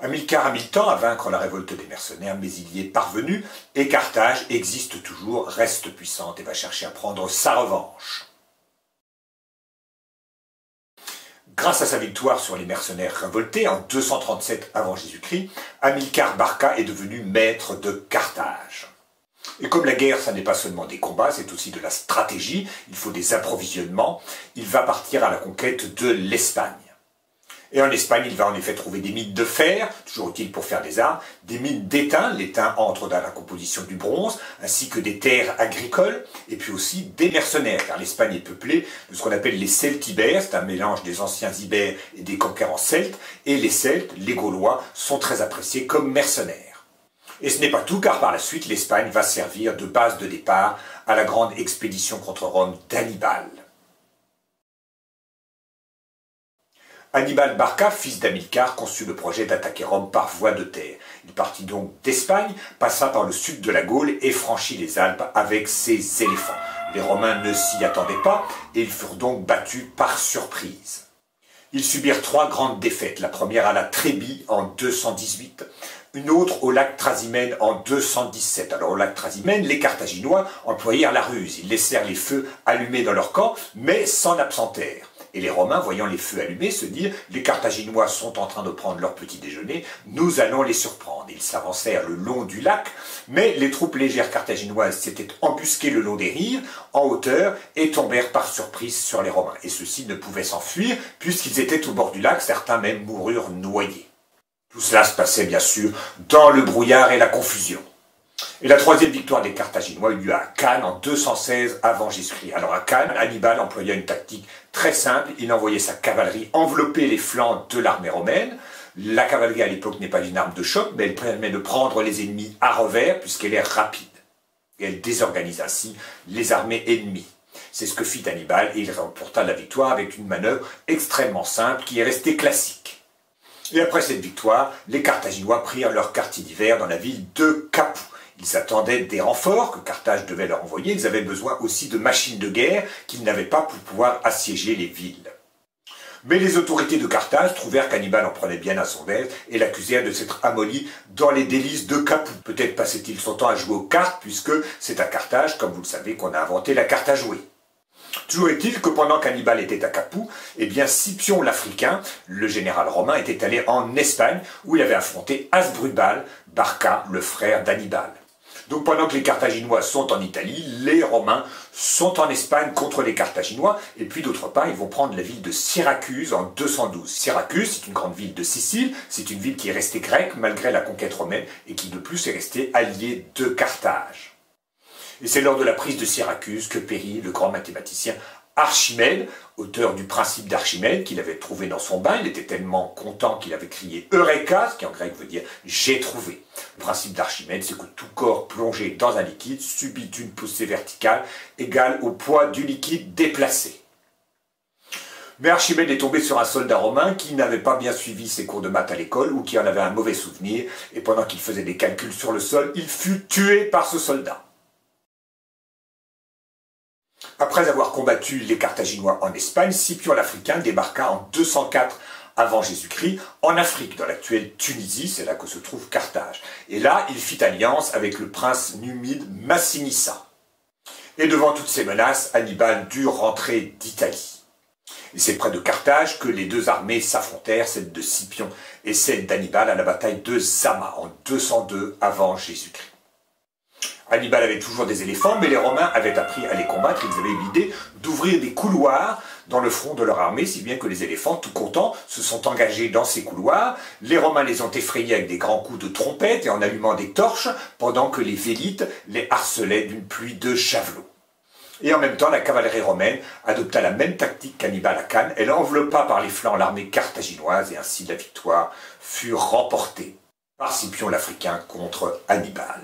Hamilcar a mis le temps à vaincre la révolte des mercenaires, mais il y est parvenu, et Carthage existe toujours, reste puissante et va chercher à prendre sa revanche. Grâce à sa victoire sur les mercenaires révoltés en 237 avant Jésus-Christ, Hamilcar Barca est devenu maître de Carthage. Et comme la guerre, ça n'est pas seulement des combats, c'est aussi de la stratégie, il faut des approvisionnements, il va partir à la conquête de l'Espagne. Et en Espagne, il va en effet trouver des mines de fer, toujours utiles pour faire des armes, des mines d'étain, l'étain entre dans la composition du bronze, ainsi que des terres agricoles, et puis aussi des mercenaires, car l'Espagne est peuplée de ce qu'on appelle les Celtibères, c'est un mélange des anciens Ibères et des conquérants celtes, et les Celtes, les Gaulois, sont très appréciés comme mercenaires. Et ce n'est pas tout, car par la suite, l'Espagne va servir de base de départ à la grande expédition contre Rome d'Hannibal. Hannibal Barca, fils d'Hamilcar, conçut le projet d'attaquer Rome par voie de terre. Il partit donc d'Espagne, passa par le sud de la Gaule et franchit les Alpes avec ses éléphants. Les Romains ne s'y attendaient pas et ils furent donc battus par surprise. Ils subirent 3 grandes défaites, la première à la Trébie en 218, une autre au lac Trasimène en 217. Alors au lac Trasimène, les Carthaginois employèrent la ruse, ils laissèrent les feux allumés dans leur camp, mais s'en absentèrent. Et les Romains, voyant les feux allumés, se dirent « Les Carthaginois sont en train de prendre leur petit déjeuner, nous allons les surprendre. » Ils s'avancèrent le long du lac, mais les troupes légères carthaginoises s'étaient embusquées le long des rives, en hauteur, et tombèrent par surprise sur les Romains. Et ceux-ci ne pouvaient s'enfuir, puisqu'ils étaient au bord du lac, certains même moururent noyés. Tout cela se passait bien sûr dans le brouillard et la confusion. Et la troisième victoire des Carthaginois eut lieu à Cannes en 216 avant Jésus-Christ. Alors à Cannes, Hannibal employa une tactique très simple. Il envoyait sa cavalerie envelopper les flancs de l'armée romaine. La cavalerie à l'époque n'est pas une arme de choc, mais elle permet de prendre les ennemis à revers puisqu'elle est rapide. Et elle désorganise ainsi les armées ennemies. C'est ce que fit Hannibal et il remporta la victoire avec une manœuvre extrêmement simple qui est restée classique. Et après cette victoire, les Carthaginois prirent leur quartier d'hiver dans la ville de Capoue. Ils attendaient des renforts que Carthage devait leur envoyer. Ils avaient besoin aussi de machines de guerre qu'ils n'avaient pas pour pouvoir assiéger les villes. Mais les autorités de Carthage trouvèrent qu'Hannibal en prenait bien à son aise et l'accusèrent de s'être amolli dans les délices de Capoue. Peut-être passait-il son temps à jouer aux cartes puisque c'est à Carthage, comme vous le savez, qu'on a inventé la carte à jouer. Toujours est-il que pendant qu'Hannibal était à Capoue, eh bien Scipion l'Africain, le général romain, était allé en Espagne où il avait affronté Hasdrubal Barca, le frère d'Hannibal. Donc pendant que les Carthaginois sont en Italie, les Romains sont en Espagne contre les Carthaginois, et puis d'autre part, ils vont prendre la ville de Syracuse en 212. Syracuse, c'est une grande ville de Sicile, c'est une ville qui est restée grecque malgré la conquête romaine, et qui de plus est restée alliée de Carthage. Et c'est lors de la prise de Syracuse que périt le grand mathématicien Archimède, auteur du principe d'Archimède qu'il avait trouvé dans son bain. Il était tellement content qu'il avait crié « Eureka », ce qui en grec veut dire « j'ai trouvé ». Le principe d'Archimède, c'est que tout corps plongé dans un liquide subit une poussée verticale égale au poids du liquide déplacé. Mais Archimède est tombé sur un soldat romain qui n'avait pas bien suivi ses cours de maths à l'école ou qui en avait un mauvais souvenir, et pendant qu'il faisait des calculs sur le sol, il fut tué par ce soldat. Après avoir combattu les Carthaginois en Espagne, Scipion l'Africain débarqua en 204 avant Jésus-Christ en Afrique, dans l'actuelle Tunisie, c'est là que se trouve Carthage. Et là, il fit alliance avec le prince numide Massinissa. Et devant toutes ces menaces, Hannibal dut rentrer d'Italie. Et c'est près de Carthage que les deux armées s'affrontèrent, celle de Scipion et celle d'Hannibal, à la bataille de Zama en 202 avant Jésus-Christ. Hannibal avait toujours des éléphants, mais les Romains avaient appris à les combattre. Ils avaient eu l'idée d'ouvrir des couloirs dans le front de leur armée, si bien que les éléphants, tout contents, se sont engagés dans ces couloirs. Les Romains les ont effrayés avec des grands coups de trompette et en allumant des torches, pendant que les Vélites les harcelaient d'une pluie de javelots. Et en même temps, la cavalerie romaine adopta la même tactique qu'Hannibal à Cannes. Elle enveloppa par les flancs l'armée carthaginoise et ainsi la victoire fut remportée par Scipion l'Africain contre Hannibal.